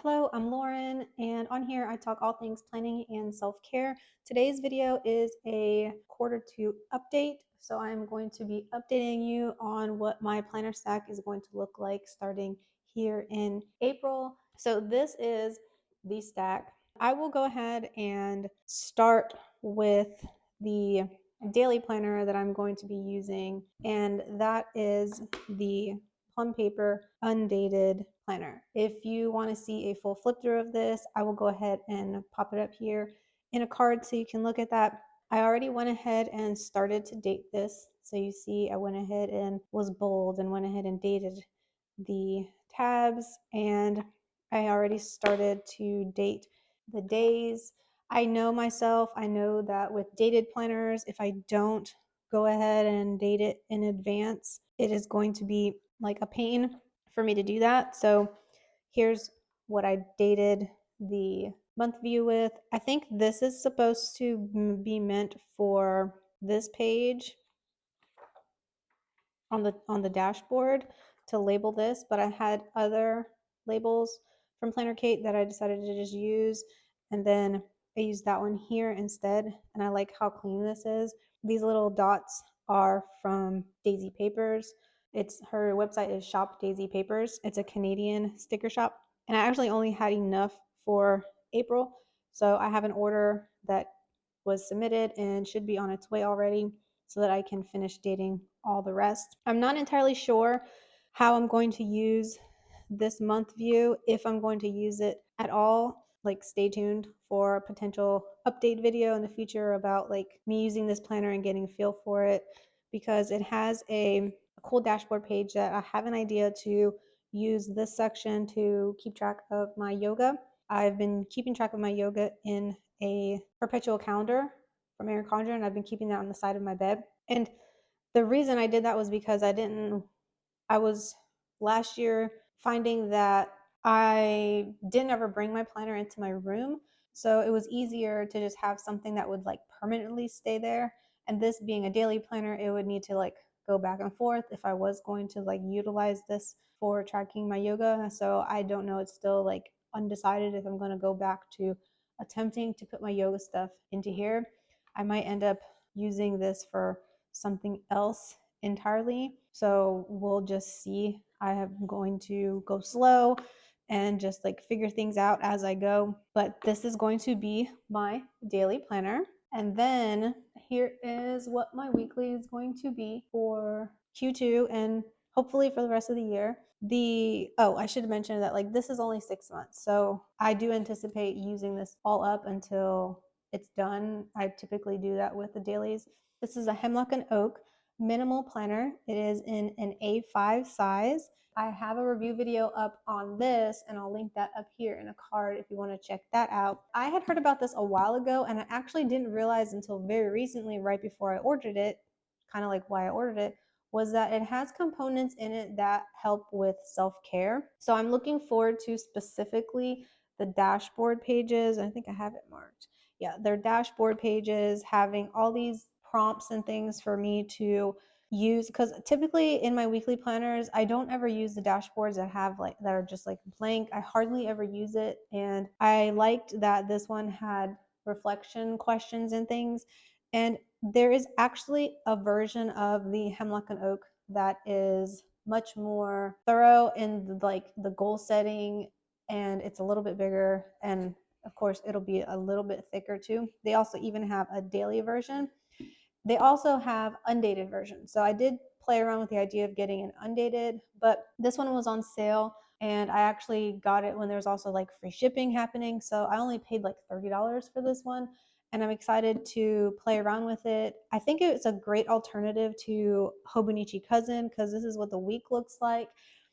Hello, I'm Lauren, and on here I talk all things planning and self-care. Today's video is a quarter 2 update. So I'm going to be updating you on what my planner stack is going to look like starting here in April. So this is the stack. I will go ahead and start with the daily planner that I'm going to be using, and that is the Plum Paper Undated Planner. If you want to see a full flip through of this, I will go ahead and pop it up here in a card so you can look at that. I already went ahead and started to date this. So you see I went ahead and was bold and went ahead and dated the tabs, and I already started to date the days. I know myself, I know that with dated planners, if I don't go ahead and date it in advance, it is going to be like a pain for me to do that. So here's what I dated the month view with. I think this is supposed to be meant for this page on the dashboard to label this, but I had other labels from Planner Kate that I decided to just use, and then I used that one here instead, and I like how clean this is. These little dots are from Daisy Papers. Her website is Shop Daisy Papers. It's a Canadian sticker shop, and I actually only had enough for April, so I have an order that was submitted and should be on its way already, so that I can finish dating all the rest. I'm not entirely sure how I'm going to use this month view, if I'm going to use it at all. Like, stay tuned for a potential update video in the future about like me using this planner and getting a feel for it, because it has a cool dashboard page that I have an idea to use this section to keep track of my yoga. I've been keeping track of my yoga in a perpetual calendar from Erin Condren, and I've been keeping that on the side of my bed. And the reason I did that was because I was last year finding that I didn't ever bring my planner into my room. So it was easier to just have something that would like permanently stay there. And this being a daily planner, it would need to like go back and forth if I was going to like utilize this for tracking my yoga. So I don't know. It's still like undecided if I'm going to go back to attempting to put my yoga stuff into here. I might end up using this for something else entirely. So we'll just see. I am going to go slow and just like figure things out as I go. But this is going to be my daily planner. And then here is what my weekly is going to be for Q2 and hopefully for the rest of the year. I should mention that like this is only 6 months. So I do anticipate using this all up until it's done. I typically do that with the dailies. This is a Hemlock and Oak minimal planner. It is in an A5 size. I have a review video up on this, and I'll link that up here in a card if you want to check that out. I had heard about this a while ago, and I actually didn't realize until very recently, right before I ordered it, kind of like why I ordered it, was that it has components in it that help with self-care. So I'm looking forward to specifically the dashboard pages. I think I have it marked. Yeah, their dashboard pages having all these prompts and things for me to use, because typically in my weekly planners I don't ever use the dashboards that are just like blank. I hardly ever use it, and I liked that this one had reflection questions and things. And there is actually a version of the Hemlock and Oak that is much more thorough in like the goal setting, and it's a little bit bigger, and of course it'll be a little bit thicker too. They also even have a daily version. They also have undated versions. So I did play around with the idea of getting an undated, but this one was on sale, and I actually got it when there was also like free shipping happening. So I only paid like $30 for this one, and I'm excited to play around with it. I think it's a great alternative to Hobonichi Cousin, because this is what the week looks like,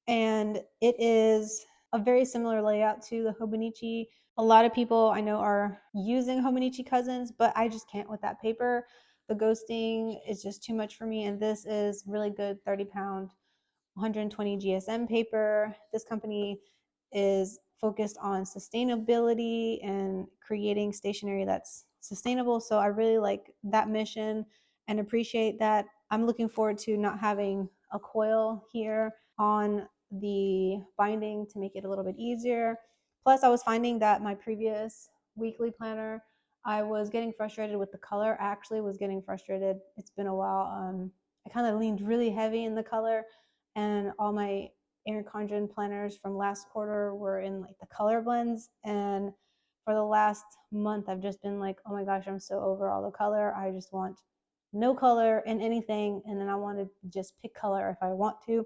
and it is a very similar layout to the Hobonichi. A lot of people I know are using Hobonichi Cousins, but I just can't with that paper. The ghosting is just too much for me, and this is really good 30-pound, 120 GSM paper. This company is focused on sustainability and creating stationery that's sustainable. So I really like that mission and appreciate that. I'm looking forward to not having a coil here on the binding to make it a little bit easier. Plus, I was finding that my previous weekly planner, I was getting frustrated with the color. I actually was getting frustrated. It's been a while. I kind of leaned really heavy in the color, and all my Erin Condren planners from last quarter were in like the color blends. And for the last month, I've just been like, oh my gosh, I'm so over all the color. I just want no color in anything, and then I want to just pick color if I want to.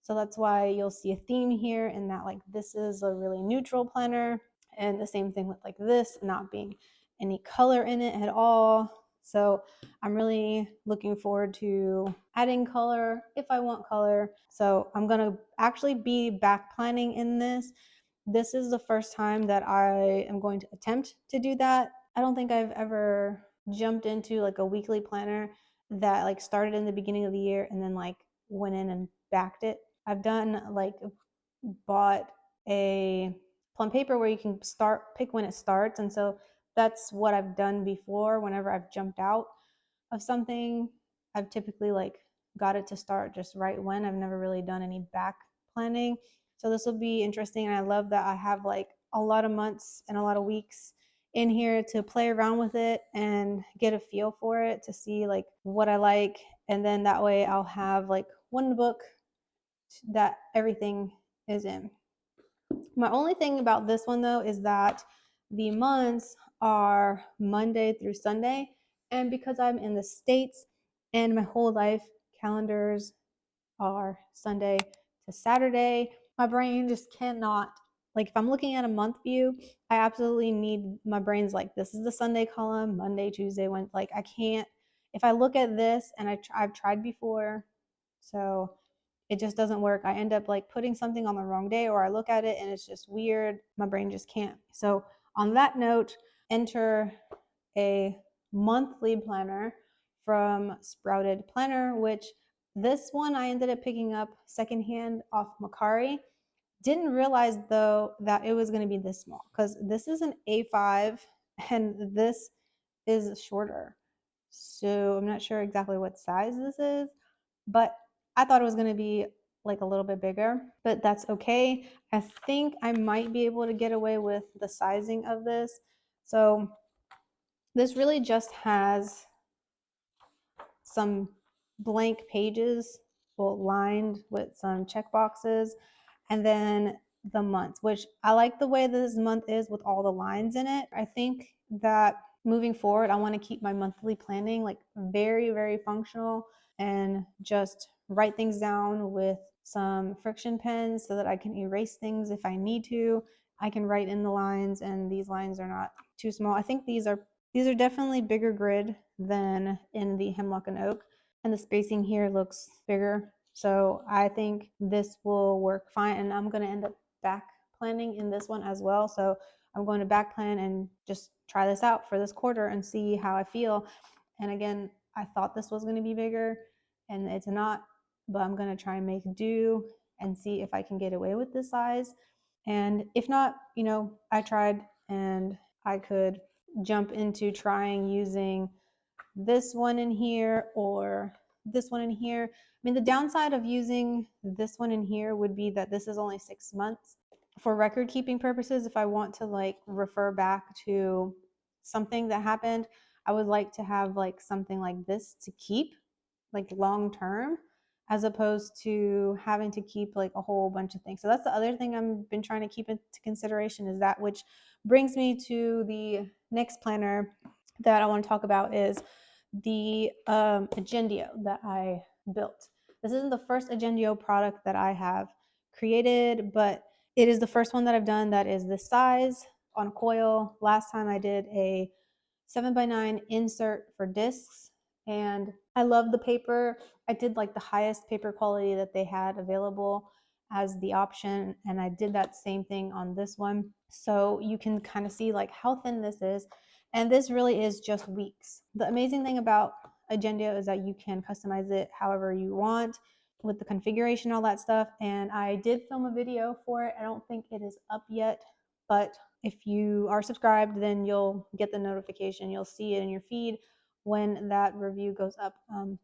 So that's why you'll see a theme here, and that like this is a really neutral planner, and the same thing with like this not being any color in it at all. So I'm really looking forward to adding color if I want color. So I'm gonna actually be back planning in this. This is the first time that I am going to attempt to do that. I don't think I've ever jumped into like a weekly planner that like started in the beginning of the year and then like went in and backed it. I've done like bought a plum paper where you can pick when it starts, and so that's what I've done before. Whenever I've jumped out of something, I've typically like got it to start just right when. I've never really done any back planning. So this will be interesting, and I love that I have like a lot of months and a lot of weeks in here to play around with it and get a feel for it to see like what I like, and then that way I'll have like one book that everything is in. My only thing about this one though is that the months are Monday through Sunday, and because I'm in the States and my whole life calendars are Sunday to Saturday, my brain just cannot, like if I'm looking at a month view, I absolutely need, my brain's like, this is the Sunday column, Monday, Tuesday, Wednesday. Like I can't, if I look at this, and I've tried before, so it just doesn't work. I end up like putting something on the wrong day, or I look at it and it's just weird. My brain just can't. So on that note, enter a monthly planner from Sprouted Planner, which this one I ended up picking up secondhand off Macari. Didn't realize though that it was going to be this small, because this is an A5 and this is shorter. So I'm not sure exactly what size this is, but I thought it was going to be like a little bit bigger, but that's okay. I think I might be able to get away with the sizing of this. So this really just has some blank pages, well, lined with some check boxes, and then the months, which I like the way this month is with all the lines in it. I think that moving forward, I want to keep my monthly planning like very, very functional and just write things down with some friction pens so that I can erase things if I need to. I can write in the lines, and these lines are not too small. I think these are definitely bigger grid than in the Hemlock and Oak, and the spacing here looks bigger. So I think this will work fine, and I'm going to end up back planning in this one as well. So I'm going to back plan and just try this out for this quarter and see how I feel. And again, I thought this was going to be bigger, and it's not, but I'm going to try and make do and see if I can get away with this size. And if not, I tried, and I could jump into trying using this one in here or this one in here. I mean, the downside of using this one in here would be that this is only 6 months. For record keeping purposes, if I want to like refer back to something that happened, I would like to have like something like this to keep like long term, as opposed to having to keep like a whole bunch of things. So that's the other thing I've been trying to keep into consideration, is that, which brings me to the next planner that I want to talk about, is the Agendio that I built. This isn't the first Agendio product that I have created, but it is the first one that I've done that is this size on coil. Last time I did a 7x9 insert for discs, and I love the paper. I did like the highest paper quality that they had available as the option, and I did that same thing on this one. So you can kind of see like how thin this is, and this really is just weeks. The amazing thing about Agendio is that you can customize it however you want with the configuration, all that stuff. And I did film a video for it. I don't think it is up yet, but if you are subscribed, then you'll get the notification. You'll see it in your feed when that review goes up.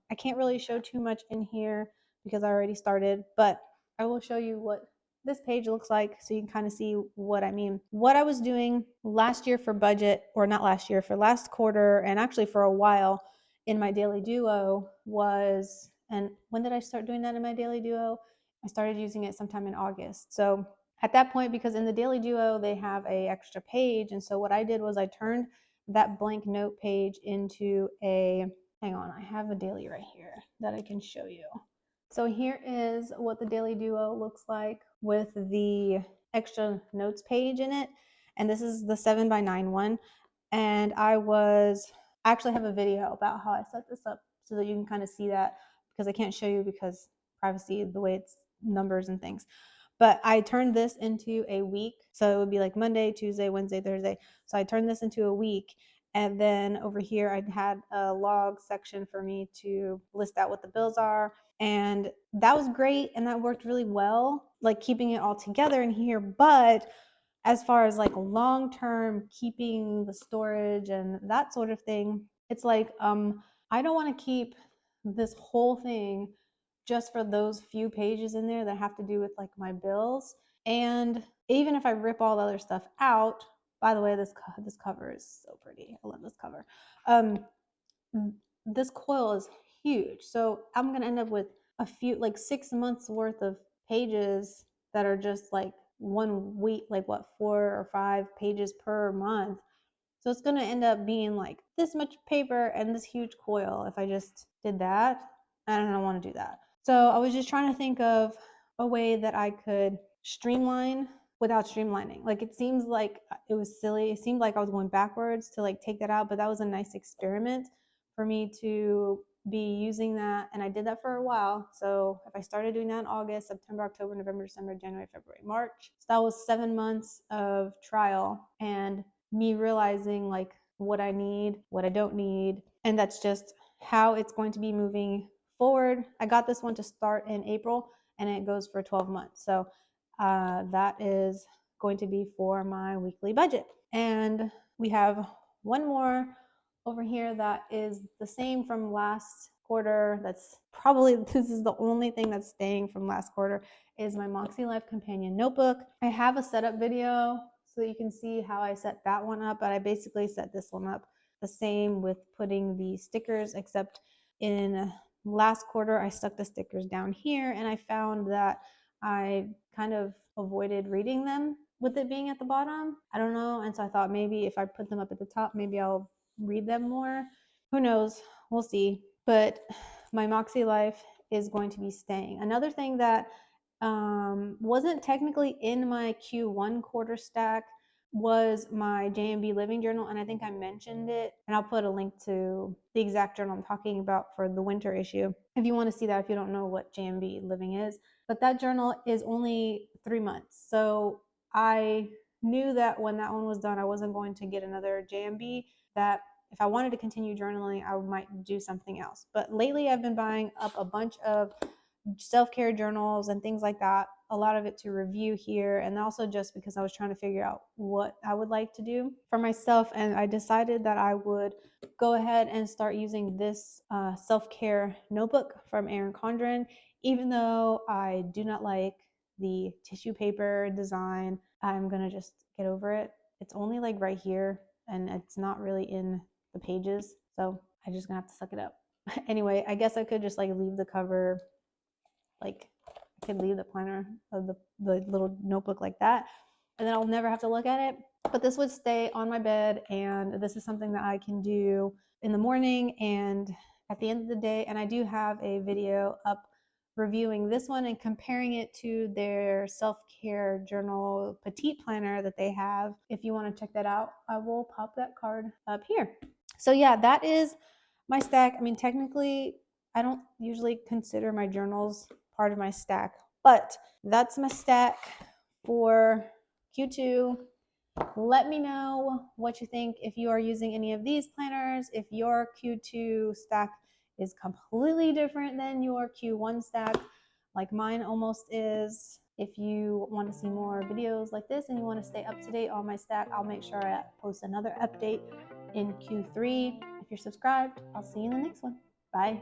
I can't really show too much in here because I already started, but I will show you what this page looks like, so you can kind of see what I mean. What I was doing last year for budget, or not last year, for last quarter, and actually for a while in my daily duo was, and when did I start doing that in my daily duo? I started using it sometime in August. So at that point, because in the daily duo, they have a extra page. And so what I did was I turned that blank note page into a, hang on, I have a daily right here that I can show you. So here is what the daily duo looks like with the extra notes page in it. And this is the 7x9 one. And I actually have a video about how I set this up so that you can kind of see that, because I can't show you because privacy, the way it's numbers and things. But I turned this into a week. So it would be like Monday, Tuesday, Wednesday, Thursday. So I turned this into a week. And then over here, I had a log section for me to list out what the bills are. And that was great. And that worked really well, like keeping it all together in here. But as far as like long term keeping the storage and that sort of thing, it's like I don't want to keep this whole thing just for those few pages in there that have to do with like my bills. And even if I rip all the other stuff out, by the way, this cover is so pretty. I love this cover. This coil is huge, so I'm gonna end up with a few, like 6 months worth of pages that are just like 1 week, like what, 4 or 5 pages per month. So it's gonna end up being like this much paper and this huge coil if I just did that. I don't want to do that. So I was just trying to think of a way that I could streamline without streamlining. Like, it seems like it was silly. It seemed like I was going backwards to like take that out, but that was a nice experiment for me to be using that. And I did that for a while. So if I started doing that in August, September, October, November, December, January, February, March. So that was 7 months of trial and me realizing like what I need, what I don't need. And that's just how it's going to be moving forward. I got this one to start in April and it goes for 12 months. So that is going to be for my weekly budget. And we have one more over here that is the same from last quarter. That's probably, this is the only thing that's staying from last quarter, is my Moxie Life Companion Notebook. I have a setup video so that you can see how I set that one up, but I basically set this one up the same with putting the stickers, except in last quarter I stuck the stickers down here and I found that I kind of avoided reading them with it being at the bottom. I don't know. And so I thought maybe if I put them up at the top, maybe I'll read them more. Who knows? We'll see. But my Moxie Life is going to be staying. Another thing that wasn't technically in my Q1 quarter stack was my JMB Living Journal, and I think I mentioned it, and I'll put a link to the exact journal I'm talking about for the winter issue if you want to see that, if you don't know what JMB Living is. But that journal is only 3 months, so I knew that when that one was done, I wasn't going to get another JMB, that if I wanted to continue journaling, I might do something else. But lately I've been buying up a bunch of self-care journals and things like that, a lot of it to review here, and also just because I was trying to figure out what I would like to do for myself. And I decided that I would go ahead and start using this self-care notebook from Erin Condren. Even though I do not like the tissue paper design, I'm gonna just get over it. It's only like right here and it's not really in the pages, so I'm just gonna have to suck it up. Anyway, I guess I could just like leave the cover, like I could leave the planner of the little notebook like that, and then I'll never have to look at it. But this would stay on my bed, and this is something that I can do in the morning and at the end of the day. And I do have a video up reviewing this one and comparing it to their self-care journal PetitePlanner that they have. If you want to check that out, I will pop that card up here. So yeah, that is my stack. I mean, technically, I don't usually consider my journals part of my stack, but that's my stack for Q2. Let me know what you think if you are using any of these planners, if your Q2 stack is completely different than your Q1 stack, like mine almost is. If you want to see more videos like this and you want to stay up to date on my stack, I'll make sure I post another update in Q3. If you're subscribed, I'll see you in the next one. Bye.